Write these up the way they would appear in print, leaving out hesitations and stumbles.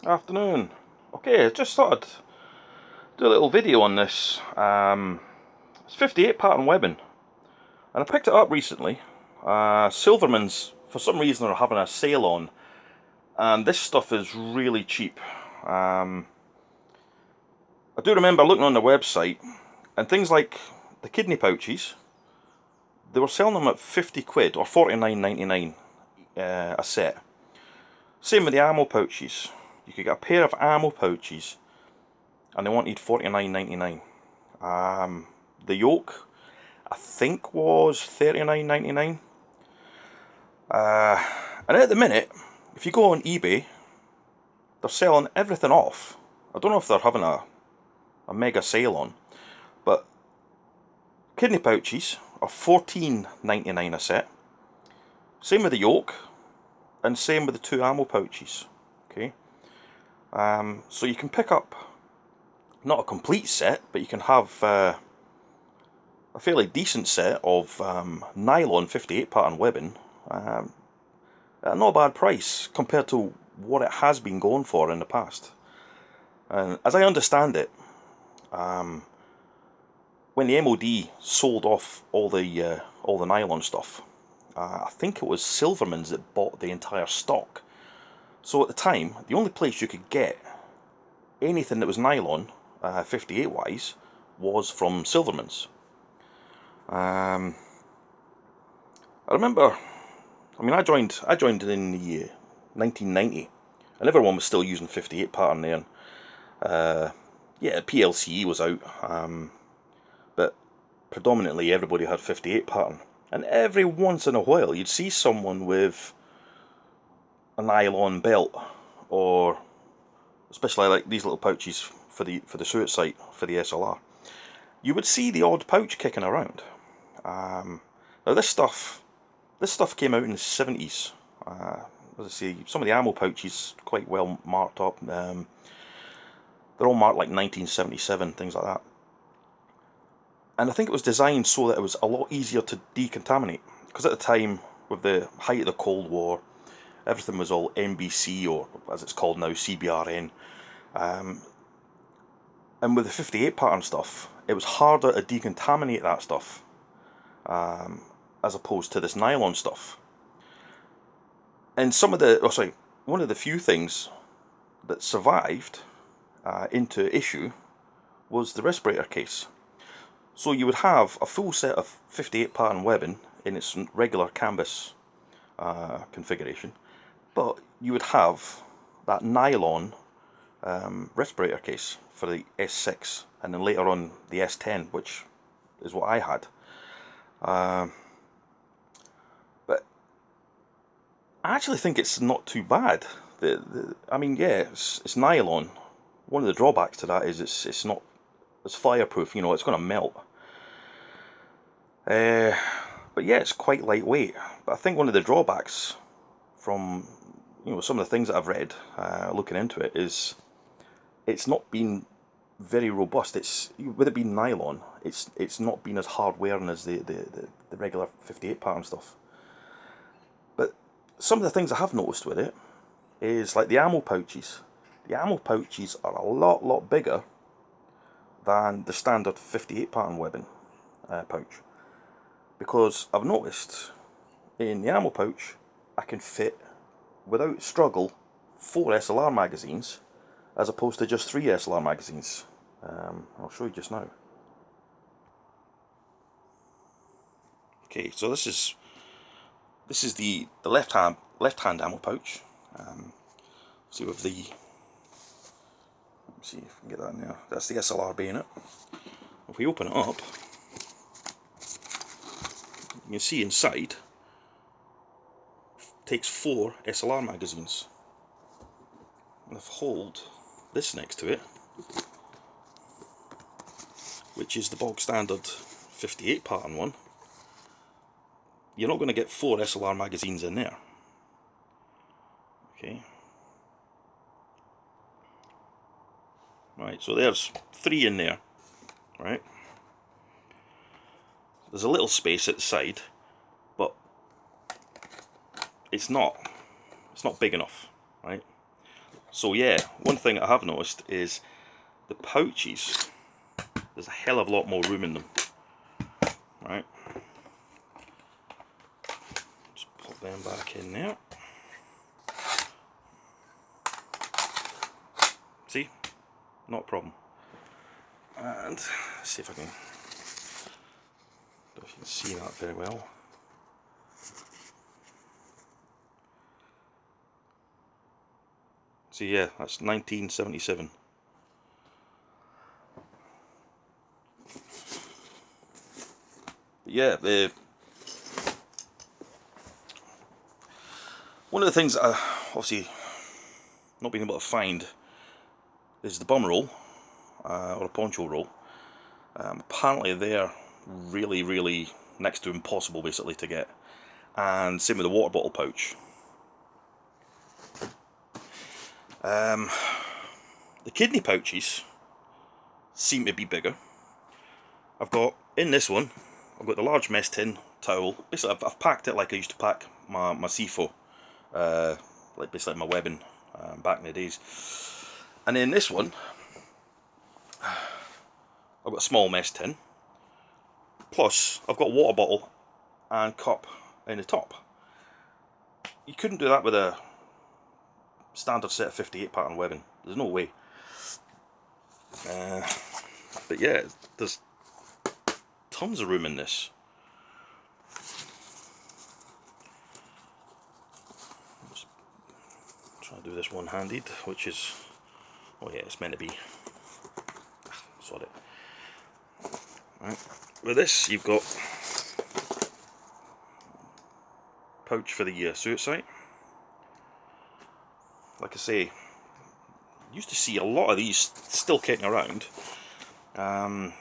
Afternoon. Okay, I just thought I'd do a little video on this. It's 58 pattern webbing, and I picked it up recently. Silvermans, for some reason, are having a sale on, and this stuff is really cheap. I do remember looking on their website, and things like the kidney pouches, they were selling them at 50 quid or 49.99 a set. Same with the ammo pouches. You could get a pair of ammo pouches, and they wanted 49.99. The yoke, I think, was 39.99. And at the minute, if you go on eBay, they're selling everything off. I don't know if they're having a mega sale on, but kidney pouches are 14.99 a set. Same with the yoke, and same with the two ammo pouches. Okay, so you can pick up not a complete set, but you can have a fairly decent set of nylon 58 pattern webbing at not a bad price compared to what it has been going for in the past. And as I understand it, when the MOD sold off all the nylon stuff, I think it was Silvermans that bought the entire stock. So at the time, the only place you could get anything that was nylon, 58 wise, was from Silvermans. I remember, I joined in the 1990, and everyone was still using 58 pattern then. Yeah, PLCE was out, but predominantly everybody had 58 pattern. And every once in a while, you'd see someone with a nylon belt, or especially like these little pouches for the suit sight for the SLR. You would see the odd pouch kicking around. Now this stuff came out in the 70s. As I say, some of the ammo pouches quite well marked up. They're all marked like 1977, things like that. And I think it was designed so that it was a lot easier to decontaminate. Because at the time, with the height of the Cold War, everything was all NBC, or as it's called now, CBRN. And with the 58 pattern stuff, it was harder to decontaminate that stuff as opposed to this nylon stuff. And one of the few things that survived into issue was the respirator case. So you would have a full set of 58 pattern webbing in its regular canvas configuration, but you would have that nylon respirator case for the S6, and then later on the S10, which is what I had. But I actually think it's not too bad. I mean, yeah, it's nylon. One of the drawbacks to that is it's not as fireproof. You know, it's going to melt. Uh, but yeah, it's quite lightweight. But I think one of the drawbacks from some of the things that I've read looking into it is it's not been very robust. It's with it being nylon, it's not been as hard wearing as the regular 58 pattern stuff. But some of the things I have noticed with it is like the ammo pouches. The ammo pouches are a lot bigger than the standard 58 pattern webbing pouch, because I've noticed in the ammo pouch I can fit, without struggle, 4 SLR magazines as opposed to just 3 SLR magazines. I'll show you just now. Okay, so this is the left hand ammo pouch. See with the, let's see if we can get that in there. That's the SLR bayonet. If we open it up, you can see inside it takes 4 SLR magazines. And if I hold this next to it, which is the bog standard 58 pattern one, you're not going to get 4 SLR magazines in there. Okay. Right, so there's 3 in there. Right. There's a little space at the side, but it's not big enough. Right. So yeah, one thing I have noticed is the pouches, there's a hell of a lot more room in them. Right, just put them back in there. See, not a problem. And let's see if I can, don't know if you can see that very well. So yeah, that's 1977. But yeah, one of the things that I obviously not being able to find is the bum roll, or a poncho roll. Apparently they're really next to impossible basically to get, and same with the water bottle pouch. The kidney pouches seem to be bigger. I've got, in this one, I've got the large mess tin towel. Basically I've packed it like I used to pack my CFO, like basically my webbing back in the days. And in this one, I've got a small mess tin, plus I've got a water bottle and cup in the top. You couldn't do that with a standard set of 58 pattern webbing. There's no way. But yeah, there's tons of room in this. Just try to do this one-handed, which is, oh yeah, it's meant to be. Sod it. Right. With this, you've got pouch for the suit site. Like I say, used to see a lot of these still kicking around. I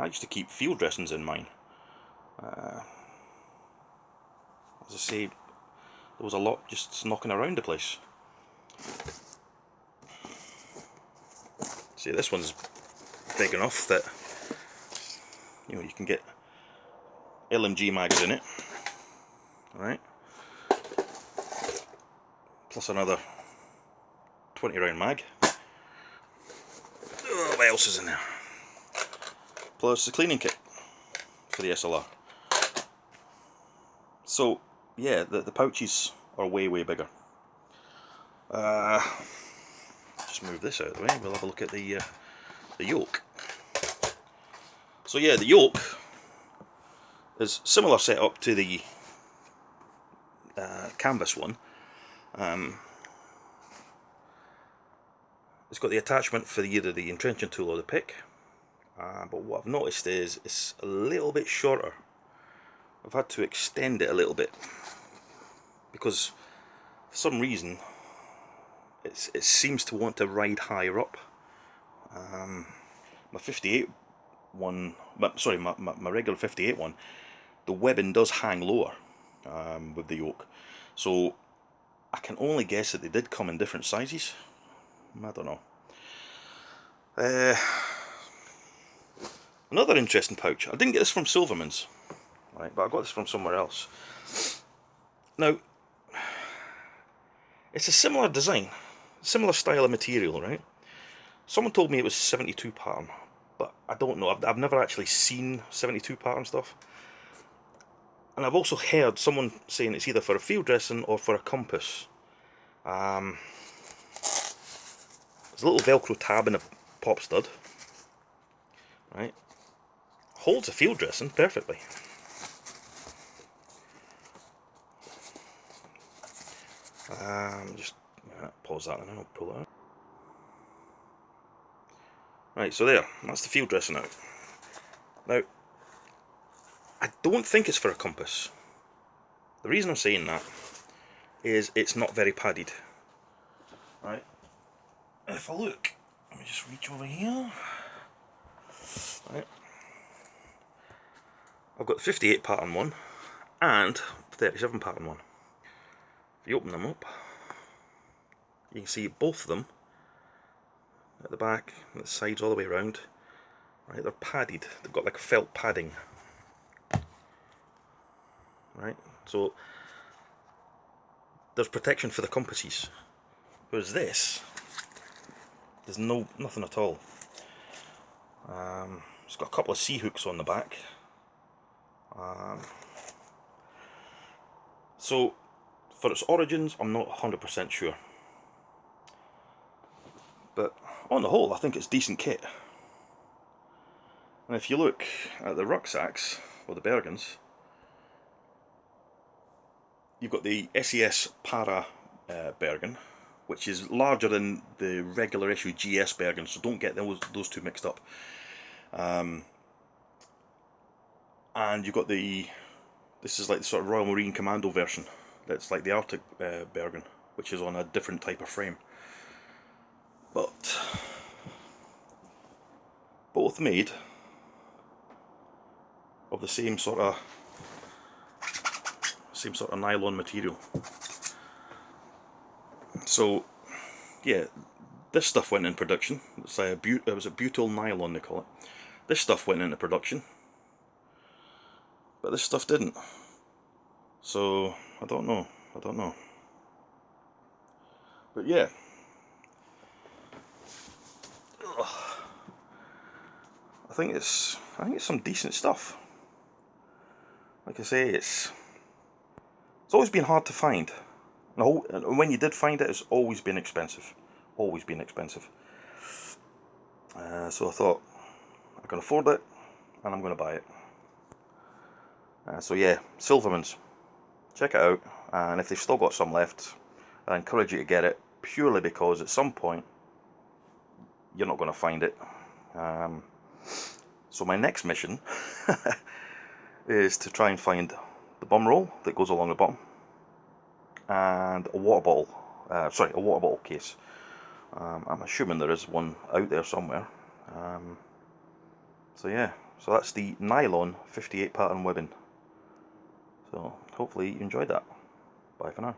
used to keep field dressings in mine. As I say, there was a lot just knocking around the place. See, this one's big enough that you can get LMG mags in it. Alright. Plus another 20 round mag. Oh, what else is in there? Plus the cleaning kit for the SLR. So yeah, the pouches are way bigger. Just move this out of the way. We'll have a look at the yoke. So yeah, the yoke is similar setup to the canvas one. It's got the attachment for either the entrenching tool or the pick. But what I've noticed is it's a little bit shorter. I've had to extend it a little bit because for some reason it seems to want to ride higher up. My 58 one, sorry, my regular 58 one, the webbing does hang lower with the yoke. So I can only guess that they did come in different sizes. I don't know. Another interesting pouch. I didn't get this from Silvermans, right? But I got this from somewhere else. Now, it's a similar design, similar style of material, right? Someone told me it was 72 pattern, but I don't know. I've never actually seen 72 pattern stuff. And I've also heard someone saying it's either for a field dressing or for a compass. There's a little Velcro tab in a pop stud, right? Holds a field dressing perfectly. Just pause that and then I'll pull it out. Right, so there, that's the field dressing out. Now, I don't think it's for a compass. The reason I'm saying that is it's not very padded. Right, if I look, let me just reach over here. Right, I've got the 58 pattern one and the 37 pattern one. If you open them up, you can see both of them at the back and the sides all the way around. Right, they're padded. They've got like a felt padding. Right, so there's protection for the compasses. Whereas this, there's nothing at all. It's got a couple of C-hooks on the back. So, for its origins, I'm not 100% sure. But on the whole, I think it's decent kit. And if you look at the rucksacks, or the Bergens, you've got the SES Para Bergen, which is larger than the regular issue GS Bergen, so don't get those two mixed up. And you've got this is like the sort of Royal Marine Commando version. That's like the Arctic Bergen, which is on a different type of frame. But both made of the same sort of nylon material. So yeah, this stuff went in production. It's like it was a butyl nylon, they call it. This stuff went into production, but this stuff didn't. So I don't know. But yeah, I think it's some decent stuff. Like I say, it's always been hard to find. And when you did find it, it's always been expensive. Always been expensive. So I thought, I can afford it, and I'm going to buy it. So yeah, Silvermans. Check it out, and if they've still got some left, I encourage you to get it, purely because at some point, you're not going to find it. So my next mission is to try and find the bum roll that goes along the bottom, and a water bottle, a water bottle case. I'm assuming there is one out there somewhere. So yeah, so that's the nylon 58 pattern webbing. So hopefully you enjoyed that. Bye for now.